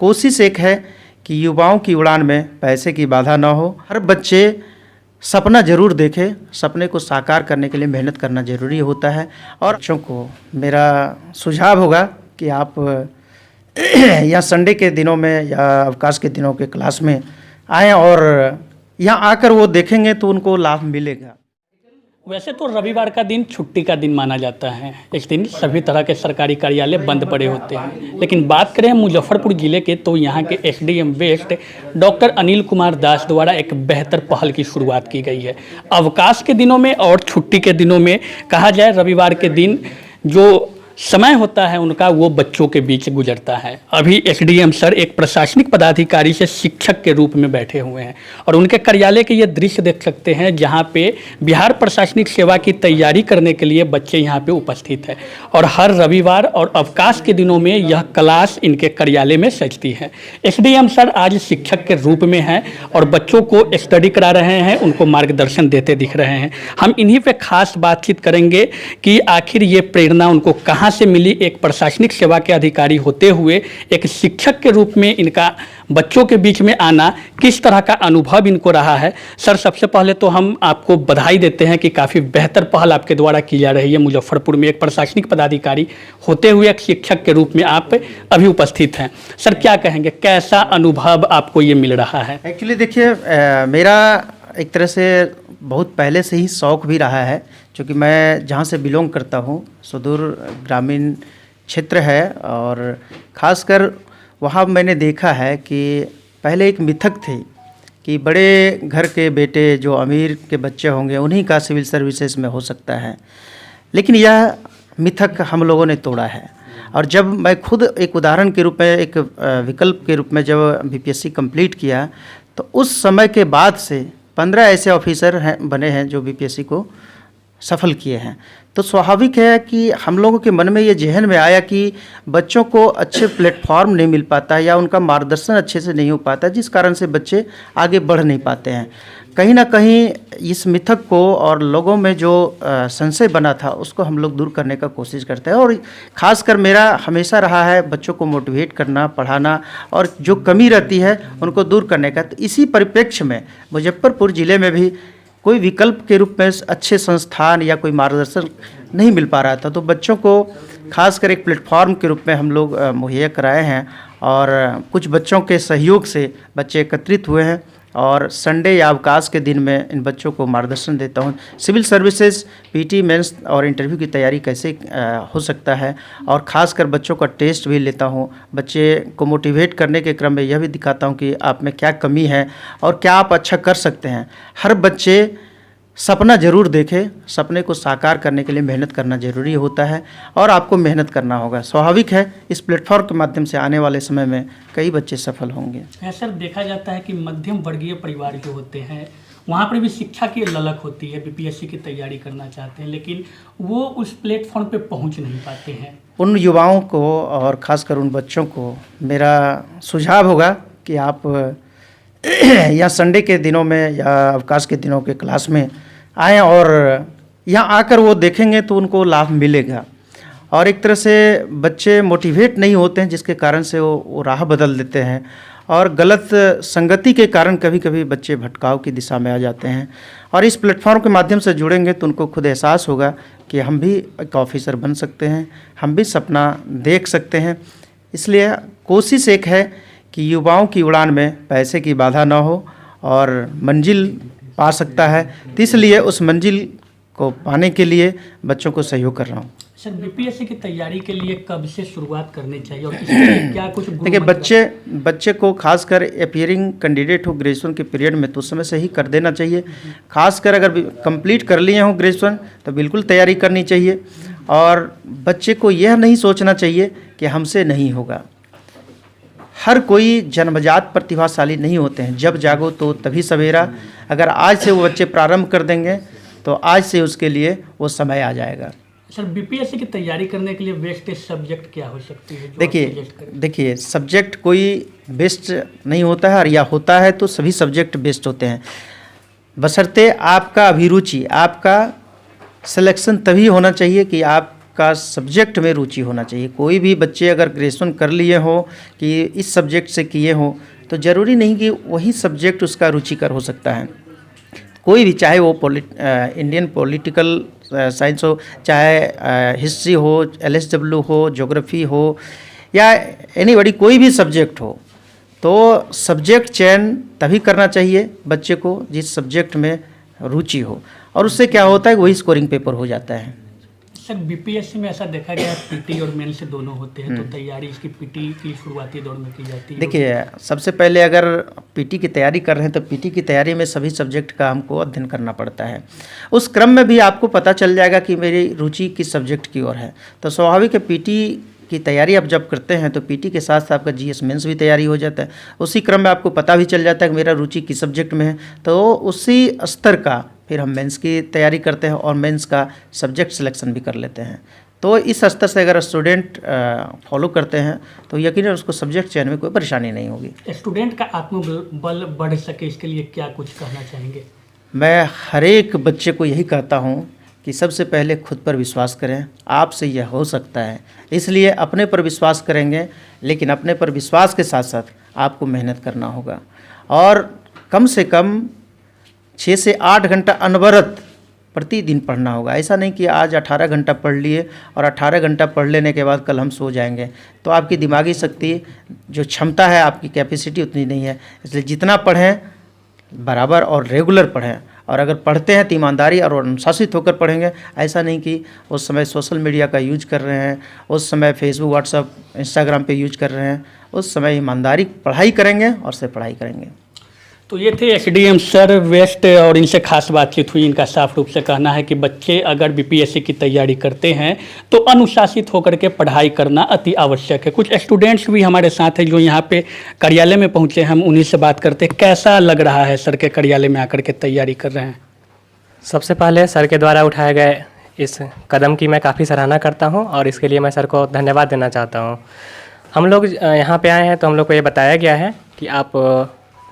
कोशिश एक है कि युवाओं की उड़ान में पैसे की बाधा ना हो। हर बच्चे सपना ज़रूर देखे, सपने को साकार करने के लिए मेहनत करना ज़रूरी होता है। और बच्चों को मेरा सुझाव होगा कि आप या संडे के दिनों में या अवकाश के दिनों के क्लास में आएँ और यहाँ आकर वो देखेंगे तो उनको लाभ मिलेगा। वैसे तो रविवार का दिन छुट्टी का दिन माना जाता है। इस दिन सभी तरह के सरकारी कार्यालय बंद पड़े होते हैं, लेकिन बात करें मुजफ्फरपुर ज़िले के तो यहाँ के SDM west doctor Anil Kumar Das द्वारा एक बेहतर पहल की शुरुआत की गई है। अवकाश के दिनों में और छुट्टी के दिनों में कहा जाए, रविवार के दिन जो समय होता है उनका वो बच्चों के बीच गुजरता है। अभी एसडीएम सर एक प्रशासनिक पदाधिकारी से शिक्षक के रूप में बैठे हुए हैं और उनके कार्यालय के ये दृश्य देख सकते हैं जहाँ पे बिहार प्रशासनिक सेवा की तैयारी करने के लिए बच्चे यहाँ पे उपस्थित हैं और हर रविवार और अवकाश के दिनों में यह क्लास इनके कार्यालय में सजती है। एसडीएम सर आज शिक्षक के रूप में हैं और बच्चों को स्टडी करा रहे हैं, उनको मार्गदर्शन देते दिख रहे हैं। हम इन्हीं पे खास बातचीत करेंगे कि आखिर ये प्रेरणा उनको कहाँ से मिली, एक प्रशासनिक सेवा के अधिकारी होते हुए एक शिक्षक के रूप में इनका बच्चों के बीच में आना किस तरह का अनुभव इनको रहा है। सर, सबसे पहले तो हम आपको बधाई देते हैं कि काफ़ी बेहतर पहल आपके द्वारा की जा रही है। मुजफ्फरपुर में एक प्रशासनिक पदाधिकारी होते हुए एक शिक्षक के रूप में आप अभी उपस्थित हैं। सर, क्या कहेंगे, कैसा अनुभव आपको ये मिल रहा है? एक्चुअली देखिए, मेरा एक तरह से बहुत पहले से ही शौक़ भी रहा है, क्योंकि मैं जहाँ से बिलोंग करता हूँ सुदूर ग्रामीण क्षेत्र है और ख़ासकर वहाँ मैंने देखा है कि पहले एक मिथक थी कि बड़े घर के बेटे जो अमीर के बच्चे होंगे उन्हीं का सिविल सर्विसेज में हो सकता है, लेकिन यह मिथक हम लोगों ने तोड़ा है। और जब मैं खुद एक उदाहरण के रूप में, एक विकल्प के रूप में जब बीपीएससी कंप्लीट किया, तो उस समय के बाद से 15 ऐसे ऑफिसर बने हैं जो बीपीएससी को सफल किए हैं। तो स्वाभाविक है कि हम लोगों के मन में ये जहन में आया कि बच्चों को अच्छे प्लेटफॉर्म नहीं मिल पाता है या उनका मार्गदर्शन अच्छे से नहीं हो पाता, जिस कारण से बच्चे आगे बढ़ नहीं पाते हैं। कहीं ना कहीं इस मिथक को और लोगों में जो संशय बना था उसको हम लोग दूर करने का कोशिश करते हैं। और ख़ासकर मेरा हमेशा रहा है बच्चों को मोटिवेट करना, पढ़ाना और जो कमी रहती है उनको दूर करने का। तो इसी परिप्रेक्ष्य में मुजफ्फरपुर ज़िले में भी कोई विकल्प के रूप में अच्छे संस्थान या कोई मार्गदर्शन नहीं मिल पा रहा था, तो बच्चों को खासकर एक प्लेटफॉर्म के रूप में हम लोग मुहैया कराए हैं और कुछ बच्चों के सहयोग से बच्चे एकत्रित हुए हैं और संडे या अवकाश के दिन में इन बच्चों को मार्गदर्शन देता हूं। सिविल सर्विसेज, पीटी, मेंस और इंटरव्यू की तैयारी कैसे हो सकता है और ख़ासकर बच्चों का टेस्ट भी लेता हूं। बच्चे को मोटिवेट करने के क्रम में यह भी दिखाता हूं कि आप में क्या कमी है और क्या आप अच्छा कर सकते हैं। हर बच्चे सपना ज़रूर देखे, सपने को साकार करने के लिए मेहनत करना ज़रूरी होता है और आपको मेहनत करना होगा। स्वाभाविक है इस प्लेटफॉर्म के माध्यम से आने वाले समय में कई बच्चे सफल होंगे। सर, देखा जाता है कि मध्यम वर्गीय परिवार जो होते हैं वहाँ पर भी शिक्षा की ललक होती है, बीपीएससी की तैयारी करना चाहते हैं, लेकिन वो उस प्लेटफॉर्म पे पहुँच नहीं पाते हैं। उन युवाओं को और ख़ासकर उन बच्चों को मेरा सुझाव होगा कि आप या संडे के दिनों में या अवकाश के दिनों के क्लास में आएँ और यहाँ आकर वो देखेंगे तो उनको लाभ मिलेगा। और एक तरह से बच्चे मोटिवेट नहीं होते हैं, जिसके कारण से वो राह बदल देते हैं और गलत संगति के कारण कभी कभी बच्चे भटकाव की दिशा में आ जाते हैं। और इस प्लेटफॉर्म के माध्यम से जुड़ेंगे तो उनको खुद एहसास होगा कि हम भी एक ऑफिसर बन सकते हैं, हम भी सपना देख सकते हैं। इसलिए कोशिश एक है कि युवाओं की उड़ान में पैसे की बाधा ना हो और मंजिल पा सकता है, तो इसलिए उस मंजिल को पाने के लिए बच्चों को सहयोग कर रहा हूँ। सर, बीपीएससी की तैयारी के लिए कब से शुरुआत करनी चाहिए और इसके क्या कुछ देखिए, बच्चे को खासकर अपीयरिंग कैंडिडेट हो ग्रेजुएशन के पीरियड में तो उस समय से ही कर देना चाहिए। खासकर अगर कंप्लीट कर लिए हों ग्रेजुएशन तो बिल्कुल तैयारी करनी चाहिए और बच्चे को यह नहीं सोचना चाहिए कि हमसे नहीं होगा। हर कोई जन्मजात प्रतिभाशाली नहीं होते हैं, जब जागो तो तभी सवेरा। अगर आज से वो बच्चे प्रारंभ कर देंगे तो आज से उसके लिए वो समय आ जाएगा। सर, बीपीएससी की तैयारी करने के लिए बेस्ट सब्जेक्ट क्या हो सकती है? देखिए सब्जेक्ट कोई बेस्ट नहीं होता है और या होता है तो सभी सब्जेक्ट बेस्ट होते हैं, बशर्ते आपका अभिरुचि, आपका सिलेक्शन तभी होना चाहिए कि आप उसका सब्जेक्ट में रुचि होना चाहिए। कोई भी बच्चे अगर ग्रेजुएशन कर लिए हो कि इस सब्जेक्ट से किए हो तो ज़रूरी नहीं कि वही सब्जेक्ट उसका रुचिकर हो सकता है। कोई भी, चाहे वो इंडियन पॉलिटिकल साइंस हो, चाहे हिस्ट्री हो, LSW हो, ज्योग्राफी हो या एनीबॉडी, कोई भी सब्जेक्ट हो, तो सब्जेक्ट चयन तभी करना चाहिए बच्चे को जिस सब्जेक्ट में रुचि हो, और उससे क्या होता है वही स्कोरिंग पेपर हो जाता है। सर बीपीएससी में ऐसा देखा गया पीटी और मेंस से दोनों होते हैं, तो तैयारी इसकी पीटी की शुरुआती दौर में की जाती है। देखिए, सबसे पहले अगर पीटी की तैयारी कर रहे हैं तो पीटी की तैयारी में सभी सब्जेक्ट का हमको अध्ययन करना पड़ता है। उस क्रम में भी आपको पता चल जाएगा कि मेरी रुचि किस सब्जेक्ट की ओर है, तो स्वाभाविक है पीटी की तैयारी आप जब करते हैं तो पीटी के साथ साथ आपका जीएस मेंस भी तैयारी हो जाता है। उसी क्रम में आपको पता भी चल जाता है कि मेरा रुचि किस सब्जेक्ट में है, तो उसी स्तर का फिर हम मेंस की तैयारी करते हैं और मेंस का सब्जेक्ट सिलेक्शन भी कर लेते हैं। तो इस स्तर से अगर स्टूडेंट फॉलो करते हैं तो यकीनन उसको सब्जेक्ट चयन में कोई परेशानी नहीं होगी। स्टूडेंट का आत्मबल बढ़ सके इसके लिए क्या कुछ कहना चाहेंगे? मैं हर एक बच्चे को यही कहता हूँ कि सबसे पहले खुद पर विश्वास करें, आपसे यह हो सकता है, इसलिए अपने पर विश्वास करेंगे, लेकिन अपने पर विश्वास के साथ साथ आपको मेहनत करना होगा और कम से कम 6 से 8 घंटा अनवरत प्रतिदिन पढ़ना होगा। ऐसा नहीं कि आज 18 घंटा पढ़ लिए और 18 घंटा पढ़ लेने के बाद कल हम सो जाएंगे, तो आपकी दिमागी शक्ति जो क्षमता है, आपकी कैपेसिटी उतनी नहीं है। इसलिए जितना पढ़ें बराबर और रेगुलर पढ़ें, और अगर पढ़ते हैं तो ईमानदारी और अनुशासित होकर पढ़ेंगे। ऐसा नहीं कि उस समय सोशल मीडिया का यूज कर रहे हैं, उस समय फेसबुक, व्हाट्सअप, इंस्टाग्राम पे यूज कर रहे हैं। उस समय ईमानदारी पढ़ाई करेंगे और से पढ़ाई करेंगे। तो ये थे एसडीएम सर वेस्ट, और इनसे खास बातचीत हुई। इनका साफ रूप से कहना है कि बच्चे अगर बीपीएससी की तैयारी करते हैं तो अनुशासित होकर के पढ़ाई करना अति आवश्यक है। कुछ स्टूडेंट्स भी हमारे साथ हैं जो यहाँ पे कार्यालय में पहुँचे, हम उन्हीं से बात करते हैं। कैसा लग रहा है सर के कार्यालय में आकर के तैयारी कर रहे हैं? सबसे पहले सर के द्वारा उठाए गए इस कदम की मैं काफ़ी सराहना करता हूँ और इसके लिए मैं सर को धन्यवाद देना चाहता हूँ। हम लोग यहाँ पे आए हैं तो हम लोग को ये बताया गया है कि आप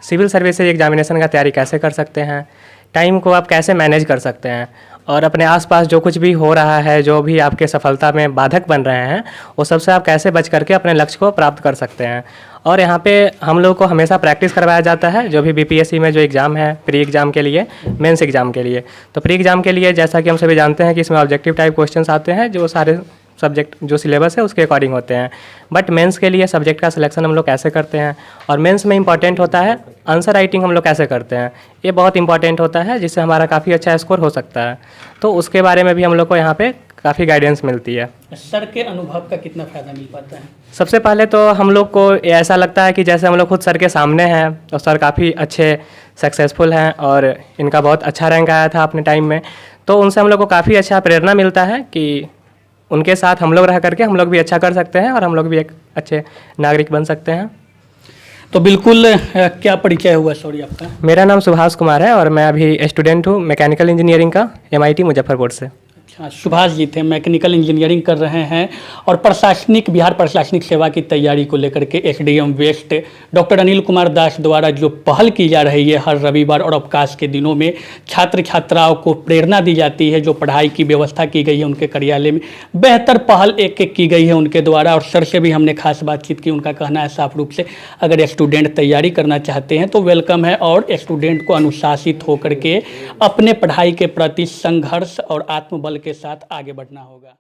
सिविल सर्विसेज एग्जामिनेशन का तैयारी कैसे कर सकते हैं, टाइम को आप कैसे मैनेज कर सकते हैं, और अपने आसपास जो कुछ भी हो रहा है, जो भी आपके सफलता में बाधक बन रहे हैं, वो सबसे आप कैसे बच करके अपने लक्ष्य को प्राप्त कर सकते हैं। और यहाँ पे हम लोग को हमेशा प्रैक्टिस करवाया जाता है, जो भी बीपीएससी में जो एग्ज़ाम है प्री एग्ज़ाम के लिए, मेंस एग्ज़ाम के लिए। तो प्री एग्ज़ाम के लिए जैसा कि हम सभी जानते हैं कि इसमें ऑब्जेक्टिव टाइप क्वेश्चंस आते हैं जो सारे सब्जेक्ट जो सिलेबस है उसके अकॉर्डिंग होते हैं। बट मेंस के लिए सब्जेक्ट का सिलेक्शन हम लोग कैसे करते हैं, और मेंस में इंपॉर्टेंट होता है आंसर राइटिंग हम लोग कैसे करते हैं, ये बहुत इंपॉर्टेंट होता है, जिससे हमारा काफ़ी अच्छा स्कोर हो सकता है। तो उसके बारे में भी हम लोग को यहाँ पे काफ़ी गाइडेंस मिलती है। सर के अनुभव का कितना फ़ायदा मिल पाता है? सबसे पहले तो हम लोग को ऐसा लगता है कि जैसे हम लोग खुद सर के सामने हैं और सर काफ़ी अच्छे सक्सेसफुल हैं और इनका बहुत अच्छा रैंक आया था अपने टाइम में, तो उनसे हम लोग को काफ़ी अच्छा प्रेरणा मिलता है कि उनके साथ हम लोग रह करके हम लोग भी अच्छा कर सकते हैं और हम लोग भी एक अच्छे नागरिक बन सकते हैं। तो बिल्कुल, क्या परिचय हुआ सॉरी आपका? मेरा नाम सुभाष कुमार है और मैं अभी स्टूडेंट हूँ मैकेनिकल इंजीनियरिंग का MIT मुजफ्फरपुर से। अच्छा, सुभाष जी थे, मैकेनिकल इंजीनियरिंग कर रहे हैं और बिहार प्रशासनिक सेवा की तैयारी को लेकर के SDM west doctor Anil Kumar Das द्वारा जो पहल की जा रही है, हर रविवार और अवकाश के दिनों में छात्र छात्राओं को प्रेरणा दी जाती है, जो पढ़ाई की व्यवस्था की गई है उनके कार्यालय में, बेहतर पहल एक की गई है उनके द्वारा। और सर से भी हमने खास बातचीत की, उनका कहना है साफ रूप से अगर स्टूडेंट तैयारी करना चाहते हैं तो वेलकम है, और स्टूडेंट को अनुशासित होकर के अपने पढ़ाई के प्रति संघर्ष और आत्मबल के साथ आगे बढ़ना होगा।